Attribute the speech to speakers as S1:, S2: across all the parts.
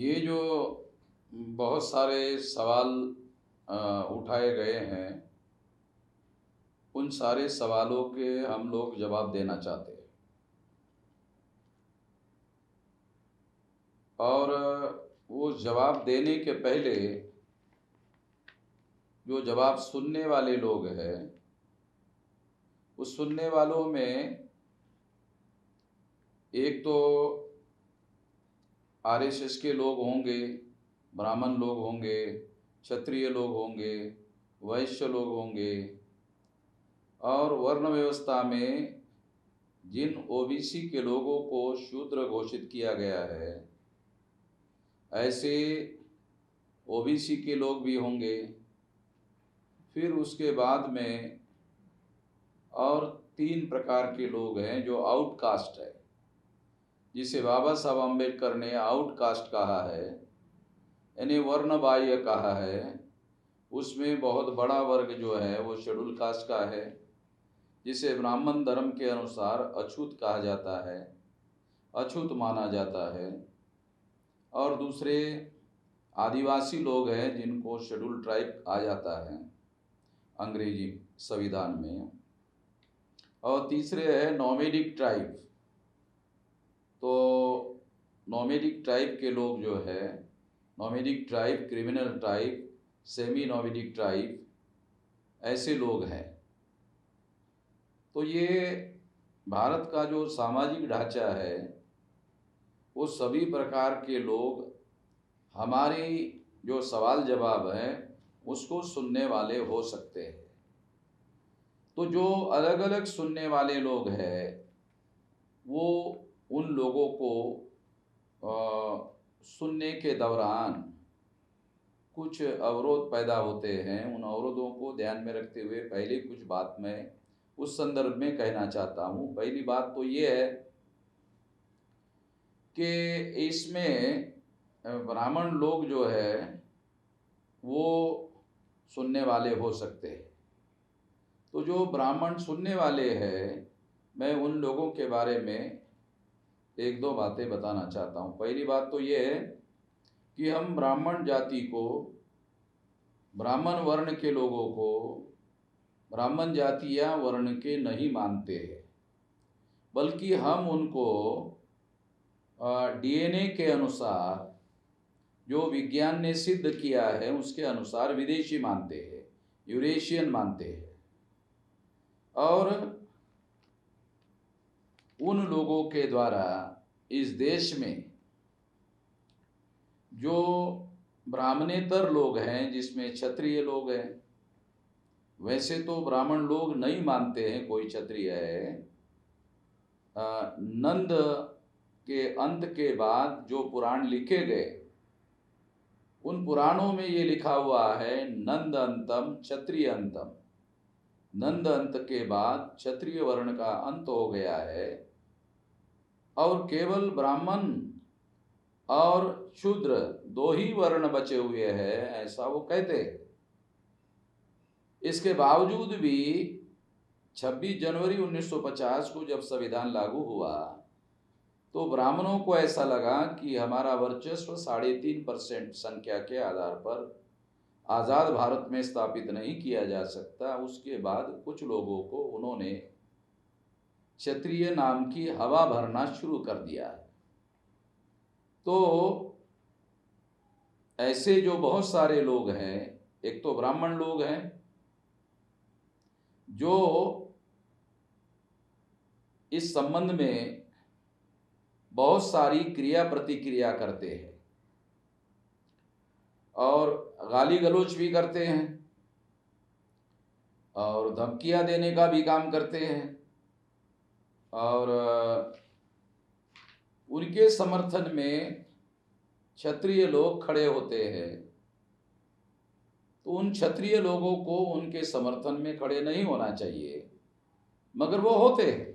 S1: ये जो बहुत सारे सवाल उठाए गए हैं, उन सारे सवालों के हम लोग जवाब देना चाहते हैं। और वो जवाब देने के पहले जो जवाब सुनने वाले लोग हैं, उस सुनने वालों में एक तो आरएसएस के लोग होंगे, ब्राह्मण लोग होंगे, क्षत्रिय लोग होंगे, वैश्य लोग होंगे, और वर्ण व्यवस्था में जिन ओबीसी के लोगों को शूद्र घोषित किया गया है, ऐसे ओबीसी के लोग भी होंगे। फिर उसके बाद में और 3 प्रकार के लोग हैं जो आउटकास्ट है, जिसे बाबा साहब अम्बेडकर ने आउटकास्ट कहा है, यानी वर्ण बाह्य कहा है। उसमें बहुत बड़ा वर्ग जो है वो शेड्यूल कास्ट का है, जिसे ब्राह्मण धर्म के अनुसार अछूत कहा जाता है, अछूत माना जाता है। और दूसरे आदिवासी लोग हैं जिनको शेड्यूल ट्राइब कहा जाता है अंग्रेजी संविधान में। और तीसरे है नोमैडिक ट्राइब। तो नोमैडिक ट्राइब के लोग जो है, nomadic tribe, criminal tribe, semi nomadic tribe, ऐसे लोग हैं। तो ये भारत का जो सामाजिक ढांचा है, वो सभी प्रकार के लोग हमारी जो सवाल जवाब है उसको सुनने वाले हो सकते हैं। तो जो अलग अलग सुनने वाले लोग हैं, वो उन लोगों को सुनने के दौरान कुछ अवरोध पैदा होते हैं। उन अवरोधों को ध्यान में रखते हुए पहले कुछ बात मैं उस संदर्भ में कहना चाहता हूँ। पहली बात तो ये है कि इसमें ब्राह्मण लोग जो है वो सुनने वाले हो सकते हैं। तो जो ब्राह्मण सुनने वाले हैं, मैं उन लोगों के बारे में 1-2 बातें बताना चाहता हूँ। पहली बात तो ये है कि हम ब्राह्मण जाति को, ब्राह्मण वर्ण के लोगों को ब्राह्मण जाति या वर्ण के नहीं मानते हैं, बल्कि हम उनको डीएनए के अनुसार, जो विज्ञान ने सिद्ध किया है उसके अनुसार विदेशी मानते हैं, यूरेशियन मानते हैं। और उन लोगों के द्वारा इस देश में जो ब्राह्मणेतर लोग हैं, जिसमें क्षत्रिय लोग हैं, वैसे तो ब्राह्मण लोग नहीं मानते हैं कोई क्षत्रिय है। नंद के अंत के बाद जो पुराण लिखे गए, उन पुराणों में ये लिखा हुआ है नंद अंतम क्षत्रिय अंतम। नंद अंत के बाद क्षत्रिय वर्ण का अंत हो गया है और केवल ब्राह्मण और शूद्र 2 ही वर्ण बचे हुए हैं, ऐसा वो कहते हैं। इसके बावजूद भी 26 जनवरी 1950 को जब संविधान लागू हुआ, तो ब्राह्मणों को ऐसा लगा कि हमारा वर्चस्व 3.5% संख्या के आधार पर आज़ाद भारत में स्थापित नहीं किया जा सकता। उसके बाद कुछ लोगों को उन्होंने क्षत्रिय नाम की हवा भरना शुरू कर दिया है। तो ऐसे जो बहुत सारे लोग हैं, एक तो ब्राह्मण लोग हैं जो इस संबंध में बहुत सारी क्रिया प्रतिक्रिया करते हैं और गाली गलौज भी करते हैं और धमकियां देने का भी काम करते हैं। और उनके समर्थन में क्षत्रिय लोग खड़े होते हैं, तो उन क्षत्रिय लोगों को उनके समर्थन में खड़े नहीं होना चाहिए, मगर वो होते हैं।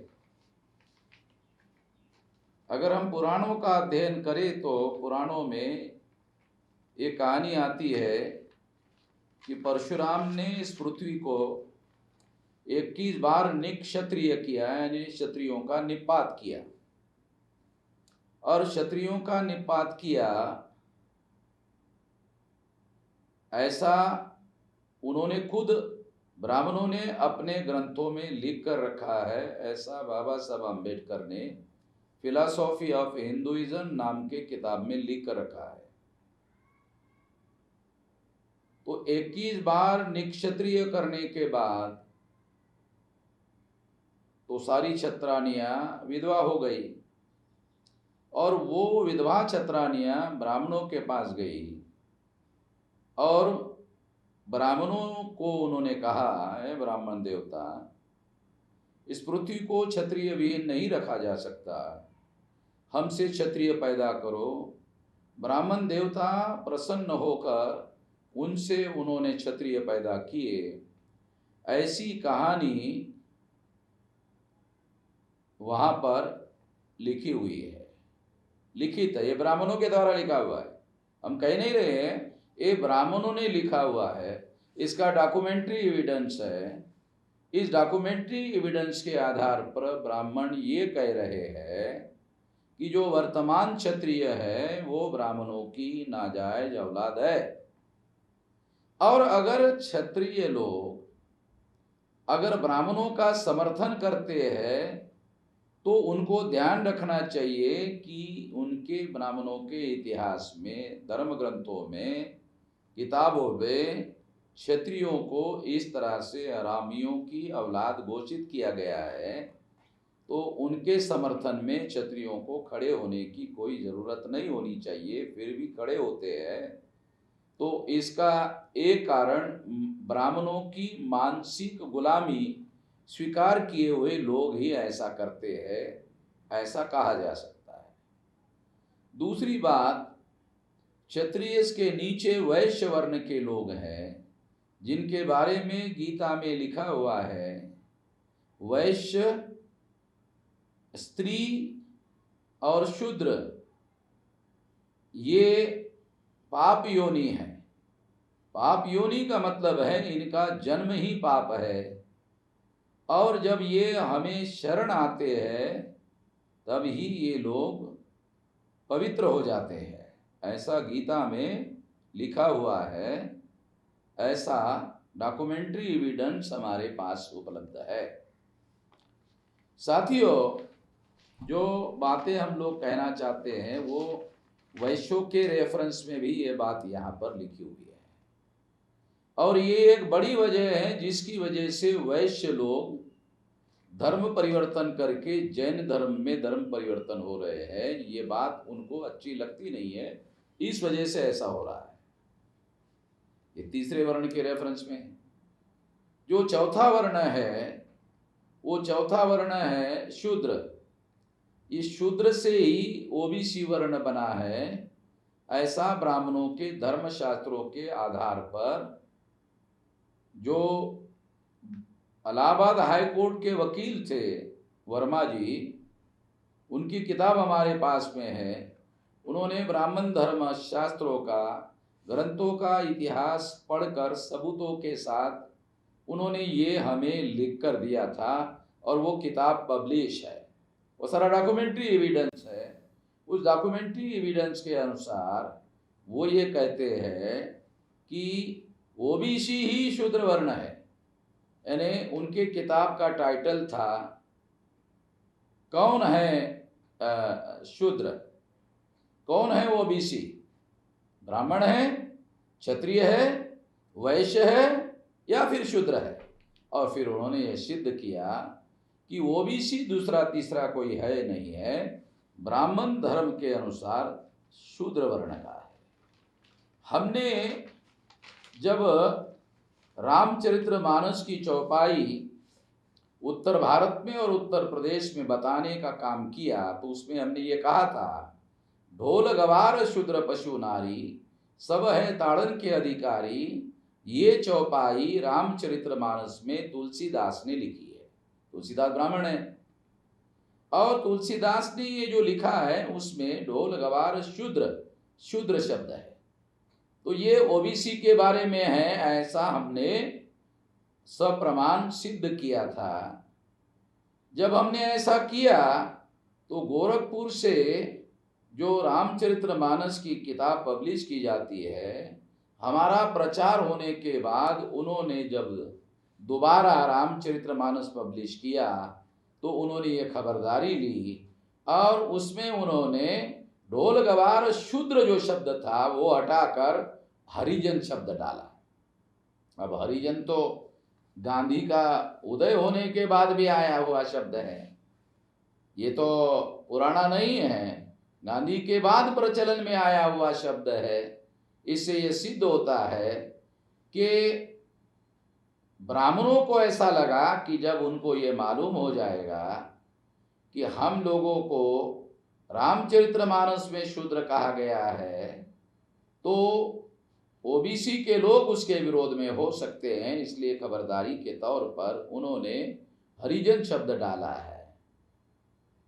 S1: अगर हम पुराणों का अध्ययन करें तो पुराणों में एक कहानी आती है कि परशुराम ने इस पृथ्वी को 21 बार निक्षत्रिय किया, यानी क्षत्रियों का निपात किया। और क्षत्रियों का निपात किया ऐसा उन्होंने खुद ब्राह्मणों ने अपने ग्रंथों में लिख कर रखा है। ऐसा बाबा साहब अम्बेडकर ने फिलॉसफी ऑफ हिंदुइज्म नाम के किताब में लिख कर रखा है। तो 21 बार निक्षत्रिय करने के बाद तो सारी क्षत्रानियां विधवा हो गई, और वो विधवा क्षत्रानियां ब्राह्मणों के पास गई और ब्राह्मणों को उन्होंने कहा, है ब्राह्मण देवता, इस पृथ्वी को क्षत्रिय विहीन नहीं रखा जा सकता, हमसे क्षत्रिय पैदा करो। ब्राह्मण देवता प्रसन्न होकर उनसे उन्होंने क्षत्रिय पैदा किए। ऐसी कहानी वहां पर लिखी हुई है, लिखित है, ये ब्राह्मणों के द्वारा लिखा हुआ है। हम कह नहीं रहे हैं, ये ब्राह्मणों ने लिखा हुआ है, इसका डॉक्यूमेंट्री एविडेंस है। इस डॉक्यूमेंट्री एविडेंस के आधार पर ब्राह्मण ये कह रहे हैं कि जो वर्तमान क्षत्रिय है वो ब्राह्मणों की नाजायज औलाद है। और अगर क्षत्रिय लोग अगर ब्राह्मणों का समर्थन करते हैं तो उनको ध्यान रखना चाहिए कि उनके ब्राह्मणों के इतिहास में, धर्म ग्रंथों में, किताबों में क्षत्रियों को इस तरह से हरामियों की औलाद घोषित किया गया है। तो उनके समर्थन में क्षत्रियों को खड़े होने की कोई ज़रूरत नहीं होनी चाहिए, फिर भी खड़े होते हैं। तो इसका एक कारण ब्राह्मणों की मानसिक गुलामी स्वीकार किए हुए लोग ही ऐसा करते हैं, ऐसा कहा जा सकता है। दूसरी बात, क्षत्रिय के नीचे वैश्य वर्ण के लोग हैं जिनके बारे में गीता में लिखा हुआ है, वैश्य, स्त्री और शूद्र ये पाप योनि है। पाप योनि का मतलब है इनका जन्म ही पाप है, और जब ये हमें शरण आते हैं तब ही ये लोग पवित्र हो जाते हैं, ऐसा गीता में लिखा हुआ है। ऐसा डॉक्यूमेंट्री एविडेंस हमारे पास उपलब्ध है। साथियों, जो बातें हम लोग कहना चाहते हैं वो वैश्यों के रेफरेंस में भी ये बात यहाँ पर लिखी हुई है, और ये एक बड़ी वजह है जिसकी वजह से वैश्य लोग धर्म परिवर्तन करके जैन धर्म में धर्म परिवर्तन हो रहे हैं। ये बात उनको अच्छी लगती नहीं है, इस वजह से ऐसा हो रहा है। ये तीसरे वर्ण के रेफरेंस में है। जो चौथा वर्ण है वो चौथा वर्ण है शूद्र। इस शूद्र से ही ओबीसी वर्ण बना है, ऐसा ब्राह्मणों के धर्मशास्त्रों के आधार पर जो इलाहाबाद हाई कोर्ट के वकील थे वर्मा जी, उनकी किताब हमारे पास में है। उन्होंने ब्राह्मण धर्म शास्त्रों का, ग्रंथों का इतिहास पढ़कर सबूतों के साथ उन्होंने ये हमें लिख कर दिया था, और वो किताब पब्लिश है, वो सारा डॉक्यूमेंट्री एविडेंस है। उस डॉक्यूमेंट्री एविडेंस के अनुसार वो ये कहते हैं कि ओबीसी ही शूद्र वर्ण है। यानी उनके किताब का टाइटल था कौन है शूद्र, कौन है ओबीसी, ब्राह्मण है, क्षत्रिय है, वैश्य है या फिर शूद्र है। और फिर उन्होंने यह सिद्ध किया कि ओबीसी दूसरा तीसरा कोई है नहीं है, ब्राह्मण धर्म के अनुसार शूद्र वर्ण का है। हमने जब रामचरितमानस की चौपाई उत्तर भारत में और उत्तर प्रदेश में बताने का काम किया तो उसमें हमने ये कहा था, ढोल गवार शूद्र पशु नारी, सब है ताड़न के अधिकारी। ये चौपाई रामचरितमानस में तुलसीदास ने लिखी है। तुलसीदास ब्राह्मण है, और तुलसीदास ने ये जो लिखा है उसमें ढोल गवार शूद्र, शूद्र शब्द है। तो ये ओबीसी के बारे में है, ऐसा हमने सप्रमाण सिद्ध किया था। जब हमने ऐसा किया तो गोरखपुर से जो रामचरितमानस की किताब पब्लिश की जाती है हमारा प्रचार होने के बाद उन्होंने जब दोबारा रामचरितमानस पब्लिश किया तो उन्होंने ये खबरदारी ली और उसमें उन्होंने ढोल गवार शूद्र जो शब्द था वो हटाकर हरिजन शब्द डाला। अब हरिजन तो गांधी का उदय होने के बाद भी आया हुआ शब्द है, ये तो पुराना नहीं है, गांधी के बाद प्रचलन में आया हुआ शब्द है। इससे ये सिद्ध होता है कि ब्राह्मणों को ऐसा लगा कि जब उनको ये मालूम हो जाएगा कि हम लोगों को रामचरितमानस में शूद्र कहा गया है तो ओबीसी के लोग उसके विरोध में हो सकते हैं, इसलिए खबरदारी के तौर पर उन्होंने हरिजन शब्द डाला है।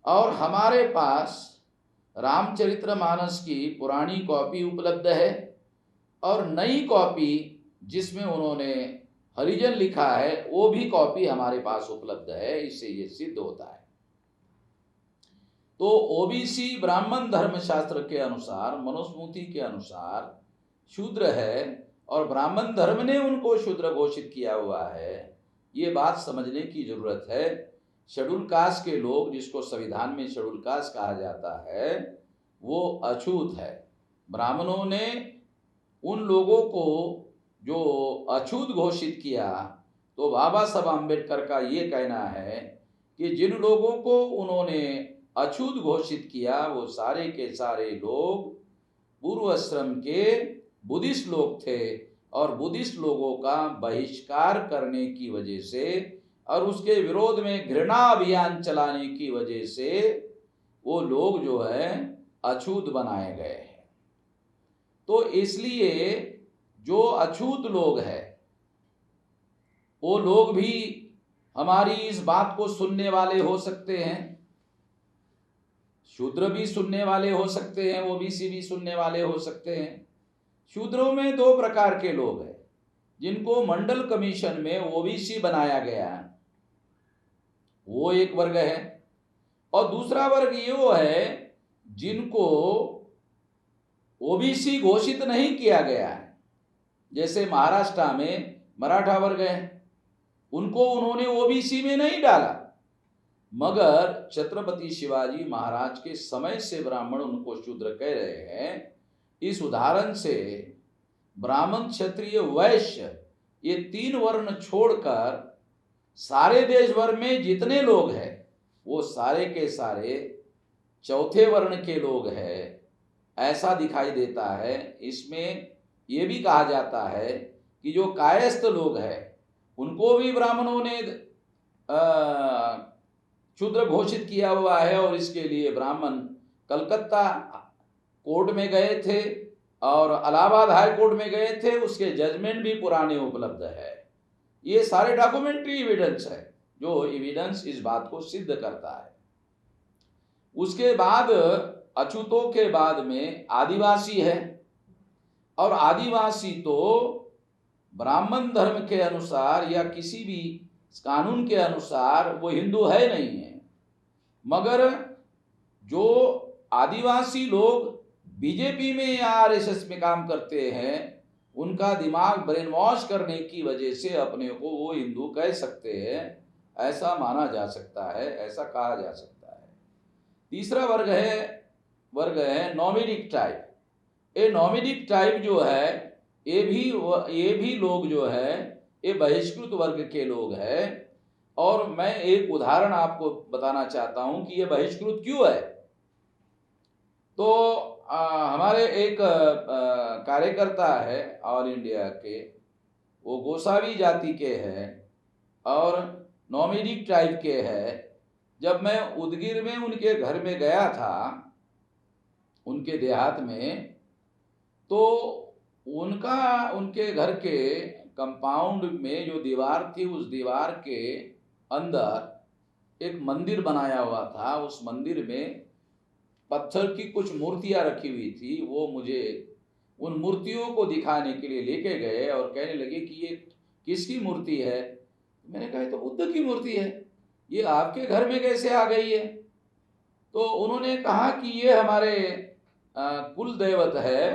S1: और हमारे पास रामचरितमानस की पुरानी कॉपी उपलब्ध है और नई कॉपी जिसमें उन्होंने हरिजन लिखा है वो भी कॉपी हमारे पास उपलब्ध है। इससे ये सिद्ध होता है। तो ओबीसी ब्राह्मण धर्मशास्त्र के अनुसार, मनुस्मृति के अनुसार शूद्र है और ब्राह्मण धर्म ने उनको शूद्र घोषित किया हुआ है। ये बात समझने की जरूरत है। शेड्यूल कास्ट के लोग, जिसको संविधान में शेड्यूल कास्ट कहा जाता है, वो अछूत है। ब्राह्मणों ने उन लोगों को जो अछूत घोषित किया, तो बाबा साहब आम्बेडकर का ये कहना है कि जिन लोगों को उन्होंने अछूत घोषित किया वो सारे के सारे लोग पूर्वाश्रम के बुद्धिस्ट लोग थे और बुद्धिस्ट लोगों का बहिष्कार करने की वजह से और उसके विरोध में घृणा अभियान चलाने की वजह से वो लोग जो है अछूत बनाए गए हैं। तो इसलिए जो अछूत लोग हैं वो लोग भी हमारी इस बात को सुनने वाले हो सकते हैं, शूद्र भी सुनने वाले हो सकते हैं, ओबीसी भी सुनने वाले हो सकते हैं। शूद्रों में दो प्रकार के लोग हैं जिनको मंडल कमीशन में ओबीसी बनाया गया है, वो एक वर्ग है। और दूसरा वर्ग ये वो है जिनको ओबीसी घोषित नहीं किया गया है। जैसे महाराष्ट्र में मराठा वर्ग है, उनको उन्होंने ओबीसी में नहीं डाला, मगर छत्रपति शिवाजी महाराज के समय से ब्राह्मण उनको शूद्र कह रहे हैं। इस उदाहरण से ब्राह्मण, क्षत्रिय, वैश्य ये तीन वर्ण छोड़कर सारे देश भर में जितने लोग हैं वो सारे के सारे चौथे वर्ण के लोग हैं, ऐसा दिखाई देता है। इसमें ये भी कहा जाता है कि जो कायस्थ लोग हैं उनको भी ब्राह्मणों ने शूद्र घोषित किया हुआ है और इसके लिए ब्राह्मण कलकत्ता कोर्ट में गए थे और इलाहाबाद हाई कोर्ट में गए थे, उसके जजमेंट भी पुराने उपलब्ध है। ये सारे डॉक्यूमेंट्री एविडेंस है जो एविडेंस इस बात को सिद्ध करता है। उसके बाद अछूतों के बाद में आदिवासी है और आदिवासी तो ब्राह्मण धर्म के अनुसार या किसी भी कानून के अनुसार वो हिंदू है नहीं है, मगर जो आदिवासी लोग बीजेपी में या आरएसएस में काम करते हैं उनका दिमाग ब्रेन वॉश करने की वजह से अपने को वो हिंदू कह सकते हैं, ऐसा माना जा सकता है, ऐसा कहा जा सकता है। तीसरा वर्ग है नॉमिडिक ट्राइब। ये नॉमिडिक ट्राइब जो है ये भी लोग जो है ये बहिष्कृत वर्ग के लोग हैं। और मैं एक उदाहरण आपको बताना चाहता हूं कि ये बहिष्कृत क्यों है। तो हमारे एक कार्यकर्ता है ऑल इंडिया के, वो गोसावी जाति के हैं और नॉमिडिक ट्राइब के हैं। जब मैं उदगीर में उनके घर में गया था, उनके देहात में, तो उनके घर के कंपाउंड में जो दीवार थी उस दीवार के अंदर एक मंदिर बनाया हुआ था। उस मंदिर में पत्थर की कुछ मूर्तियां रखी हुई थी। वो मुझे उन मूर्तियों को दिखाने के लिए लेके गए और कहने लगे कि ये किसकी मूर्ति है। मैंने कहा तो बुद्ध की मूर्ति है, ये आपके घर में कैसे आ गई है। तो उन्होंने कहा कि ये हमारे कुल देवत है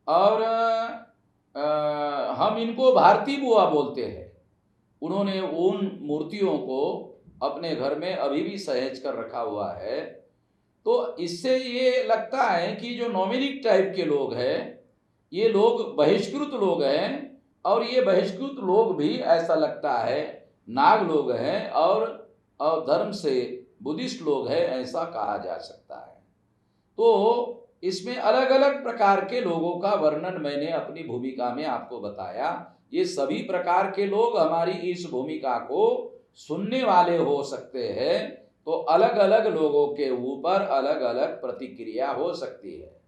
S1: और हम इनको भारती बुआ बोलते हैं। उन्होंने उन मूर्तियों को अपने घर में अभी भी सहेज कर रखा हुआ है। तो इससे ये लगता है कि जो नॉमिनिक टाइप के लोग हैं, ये लोग बहिष्कृत लोग हैं, और ये बहिष्कृत लोग भी ऐसा लगता है नाग लोग हैं और धर्म से बुद्धिस्ट लोग हैं, ऐसा कहा जा सकता है। तो इसमें अलग अलग प्रकार के लोगों का वर्णन मैंने अपनी भूमिका में आपको बताया। ये सभी प्रकार के लोग हमारी इस भूमिका को सुनने वाले हो सकते हैं, तो अलग अलग लोगों के ऊपर अलग अलग प्रतिक्रिया हो सकती है।